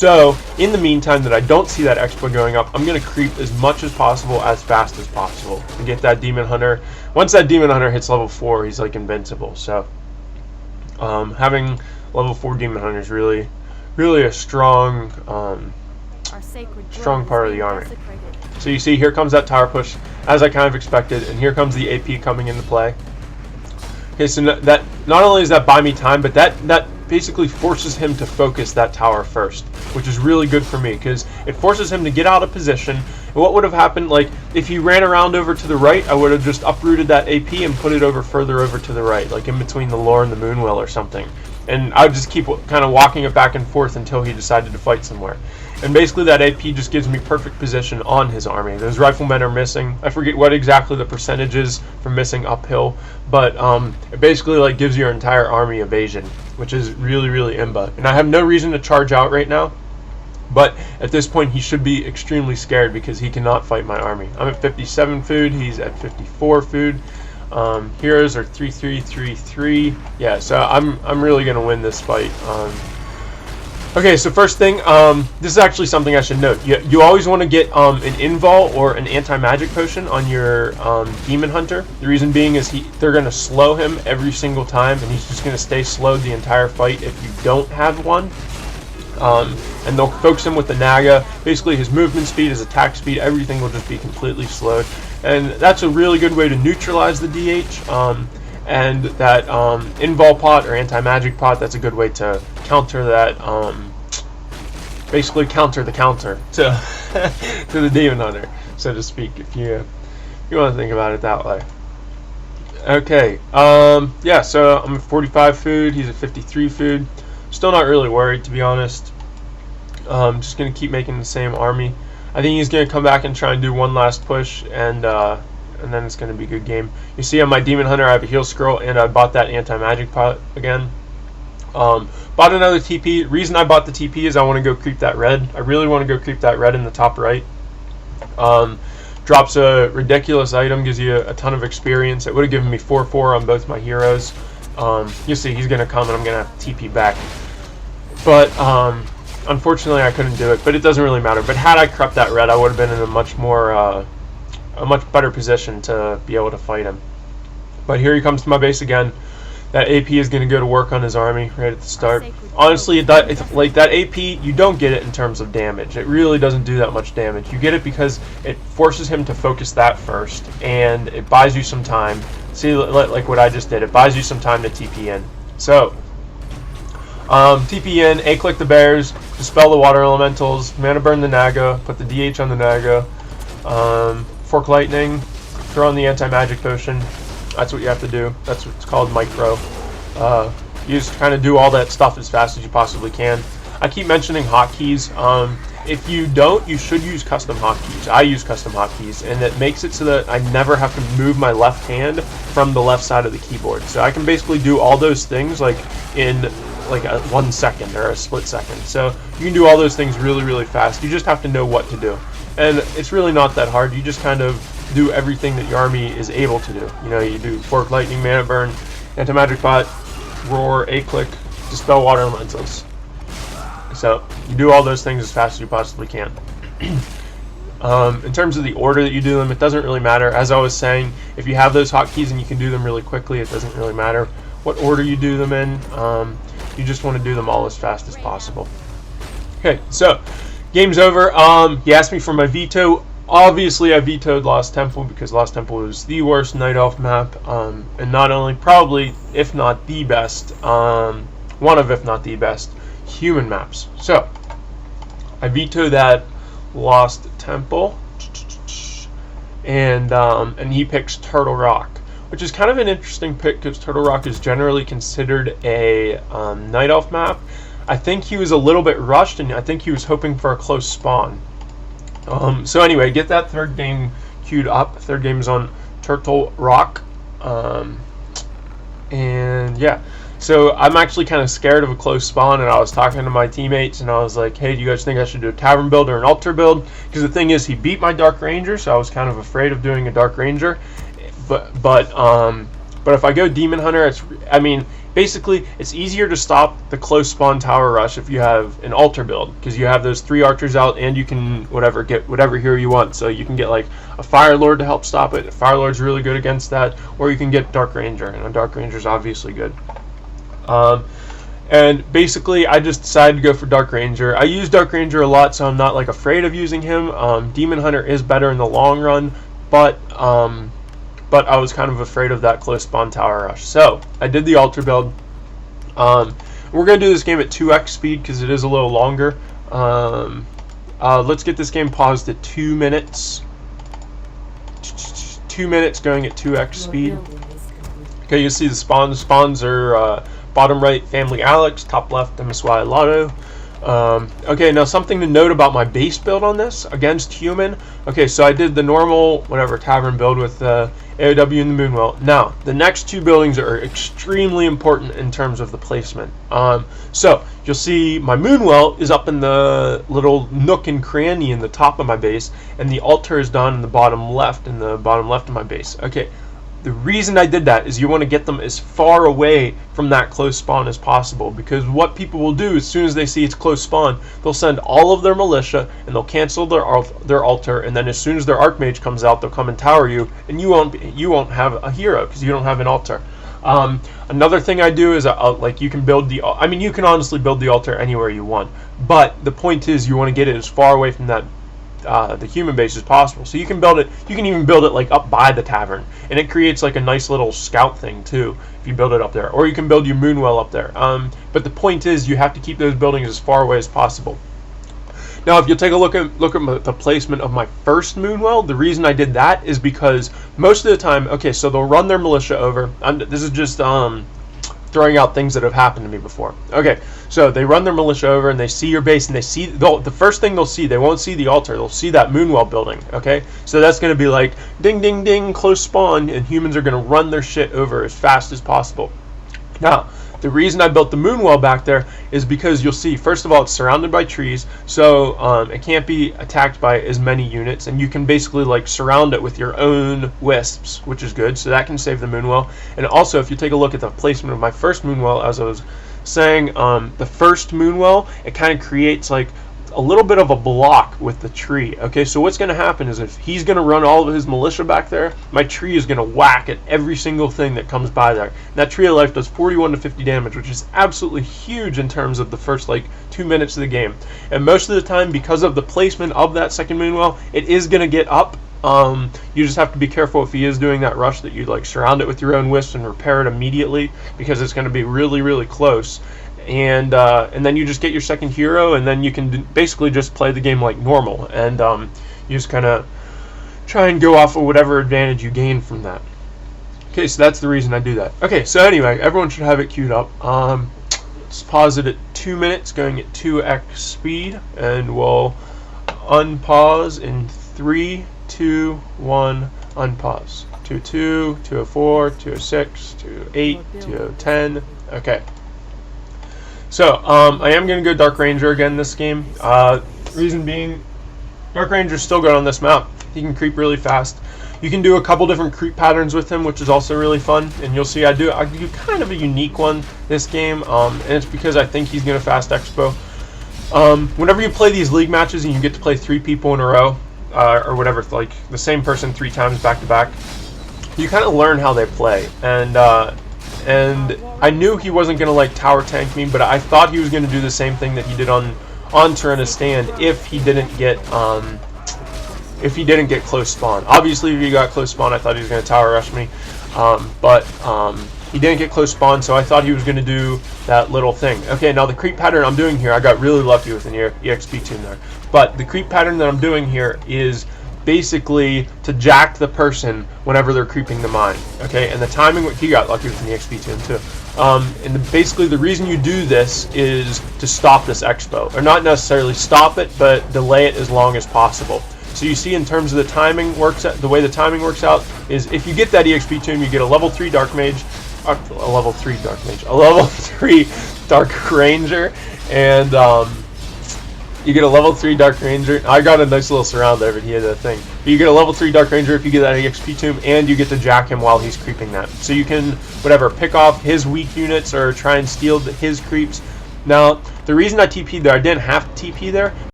So, in the meantime that I don't see that expo going up, I'm going to creep as much as possible, as fast as possible, and get that Demon Hunter. Once that Demon Hunter hits level 4, he's like invincible. So, having level 4 Demon Hunter is really a strong part of the army. So you see, here comes that tower push, as I kind of expected, and here comes the AP coming into play. Okay, so that not only does that buy me time, but that basically forces him to focus that tower first, which is really good for me, because it forces him to get out of position. And what would have happened, like, if he ran around over to the right, I would have just uprooted that AP and put it further over to the right, like in between the lore and the Moonwell or something. And I would just keep kind of walking it back and forth until he decided to fight somewhere. And basically that AP just gives me perfect position on his army. Those riflemen are missing. I forget what exactly the percentage is for missing uphill, but it basically like gives your entire army evasion, which is really imba. And I have no reason to charge out right now, but at this point he should be extremely scared because he cannot fight my army. I'm at 57 food, he's at 54 food. Heroes are 3-3-3-3. Yeah, so I'm really gonna win this fight. Okay, so first thing, this is actually something I should note. You always want to get an invul or an anti-magic potion on your Demon Hunter. The reason being is they're going to slow him every single time, and he's just going to stay slowed the entire fight if you don't have one. And they'll focus him with the Naga. Basically, his movement speed, his attack speed, everything will just be completely slowed. And that's a really good way to neutralize the DH. And that invul pot or anti-magic pot, that's a good way to counter that, basically counter the counter to to the Demon Hunter, so to speak, if you want to think about it that way. Okay, yeah, so I'm at 45 food, he's at 53 food. Still not really worried, to be honest. Just going to keep making the same army. I think he's going to come back and try and do one last push, and then it's going to be a good game. You see on my Demon Hunter I have a heal scroll, and I bought that anti-magic pot again. Bought another TP. Reason I bought the TP is I want to go creep that red. I really want to go creep that red in the top right. Drops a ridiculous item, gives you a ton of experience. It would have given me 4-4 on both my heroes. You see he's going to come and I'm going to have to TP back. But unfortunately I couldn't do it, but it doesn't really matter. But had I crept that red, I would have been in a much better position to be able to fight him. But here he comes to my base again. That AP is going to go to work on his army right at the start. Honestly, it's like that AP, you don't get it in terms of damage. It really doesn't do that much damage. You get it because it forces him to focus that first, and it buys you some time. See, like what I just did, it buys you some time to TP in. So, TP in, A-click the bears, dispel the water elementals, mana burn the Naga, put the DH on the Naga, fork lightning, throw on the anti-magic potion. That's what you have to do. That's what's called micro. You just kind of do all that stuff as fast as you possibly can. I keep mentioning hotkeys. If you don't, you should use custom hotkeys. I use custom hotkeys, and it makes it so that I never have to move my left hand from the left side of the keyboard. So I can basically do all those things like in like a 1 second or a split second. So you can do all those things really fast. You just have to know what to do. And it's really not that hard. You just kind of do everything that your army is able to do. You know, you do fork lightning, mana burn, anti-magic pot, roar, A-click, dispel water elementals. So you do all those things as fast as you possibly can. In terms of the order that you do them, it doesn't really matter. As I was saying, if you have those hotkeys and you can do them really quickly, it doesn't really matter what order you do them in. You just want to do them all as fast as possible. Okay, so game's over. He asked me for my veto. Obviously, I vetoed Lost Temple because Lost Temple is the worst Night Elf map, and not only probably, if not the best, one of if not the best human maps. So I veto that Lost Temple, and he picks Turtle Rock, which is kind of an interesting pick because Turtle Rock is generally considered a Night Elf map. I think he was a little bit rushed, and I think he was hoping for a close spawn. So anyway, get that third game queued up. Third game is on Turtle Rock. And yeah, so I'm actually kind of scared of a close spawn, and I was talking to my teammates, and I was like, hey, do you guys think I should do a Tavern build or an Altar build? Because the thing is, he beat my Dark Ranger, so I was kind of afraid of doing a Dark Ranger. But if I go Demon Hunter, I mean, basically it's easier to stop the close spawn tower rush if you have an altar build, because you have those 3 archers out, and you can get whatever hero you want. So you can get like a Fire Lord to help stop it. Fire Lord's really good against that, or you can get Dark Ranger, and a Dark Ranger's obviously good. And basically, I just decided to go for Dark Ranger. I use Dark Ranger a lot, so I'm not like afraid of using him. Demon Hunter is better in the long run, but I was kind of afraid of that close spawn tower rush. So I did the altar build. We're gonna do this game at 2x speed because it is a little longer. Let's get this game paused at 2 minutes. 2 minutes going at 2x speed. Okay, you see the spawns. Spawns are bottom right, Family Alex, top left, MSY Lado. Okay, now something to note about my base build on this against human. Okay, so I did the normal, whatever, tavern build with AOW and the Moonwell. Now, the next 2 buildings are extremely important in terms of the placement. So, you'll see my Moonwell is up in the little nook and cranny in the top of my base, and the altar is down in the bottom left, of my base. Okay. The reason I did that is you want to get them as far away from that close spawn as possible, because what people will do as soon as they see it's close spawn, they'll send all of their militia and they'll cancel their altar, and then as soon as their archmage comes out, they'll come and tower you, and you won't have a hero because you don't have an altar. Another thing I do is like you can build you can honestly build the altar anywhere you want, but the point is you want to get it as far away from that the human base as possible. So you can build it. You can even build it like up by the tavern, and it creates like a nice little scout thing too if you build it up there. Or you can build your Moonwell up there. But the point is you have to keep those buildings as far away as possible. Now, if you take a look at the placement of my first Moonwell, the reason I did that is because most of the time, okay, so they'll run their militia over. This is just throwing out things that have happened to me before. Okay, so they run their militia over and they see your base, and they see the first thing they'll see, they won't see the altar, they'll see that Moonwell building. Okay, so that's going to be like ding ding ding, close spawn, and humans are going to run their shit over as fast as possible. Now, the reason I built the Moonwell back there is because you'll see, first of all, it's surrounded by trees, so it can't be attacked by as many units, and you can basically like surround it with your own wisps, which is good, so that can save the Moonwell. And also, if you take a look at the placement of my first Moonwell, as I was saying, the first Moonwell, it kind of creates like a little bit of a block with the tree. Okay, so what's going to happen is if he's going to run all of his militia back there, my tree is going to whack at every single thing that comes by there. And that tree of life does 41 to 50 damage, which is absolutely huge in terms of the first like 2 minutes of the game. And most of the time, because of the placement of that second Moonwell, it is going to get up. You just have to be careful if he is doing that rush that you like surround it with your own wisps and repair it immediately, because it's going to be really, really close. And then you just get your second hero, and then you can basically just play the game like normal, and you just kind of try and go off of whatever advantage you gain from that. Okay, so that's the reason I do that. Okay, so anyway, everyone should have it queued up. Let's pause it at 2 minutes, going at 2x speed, and we'll unpause in 3, 2, 1, unpause. 202, 204, 206, 208, 210. Okay. So, I am going to go Dark Ranger again this game. Reason being, Dark Ranger's still good on this map. He can creep really fast. You can do a couple different creep patterns with him, which is also really fun. And you'll see I do kind of a unique one this game, and it's because I think he's going to fast expo. Whenever you play these league matches and you get to play 3 people in a row, or whatever, like the same person 3 times back to back, you kind of learn how they play. And I knew he wasn't going to like tower tank me, but I thought he was going to do the same thing that he did on turn of stand if he didn't get close spawn. Obviously, if he got close spawn, I thought he was going to tower rush me, but he didn't get close spawn, so I thought he was going to do that little thing. Okay, now the creep pattern I'm doing here, I got really lucky with an EXP tune there, but the creep pattern that I'm doing here is basically to jack the person whenever they're creeping the mine. Okay, and the timing, he got lucky with an EXP tune too. And basically the reason you do this is to stop this expo, or not necessarily stop it, but delay it as long as possible. So you see, in terms of the timing the way the timing works out is if you get that EXP tune, you get a level 3 Dark Mage, a level 3 Dark Ranger, and You get a level 3 Dark Ranger. I got a nice little surround there, but he had a thing. But you get a level 3 Dark Ranger if you get that EXP tomb, and you get to jack him while he's creeping that. So you can, whatever, pick off his weak units or try and steal his creeps. Now, the reason I TP'd there, I didn't have to TP there,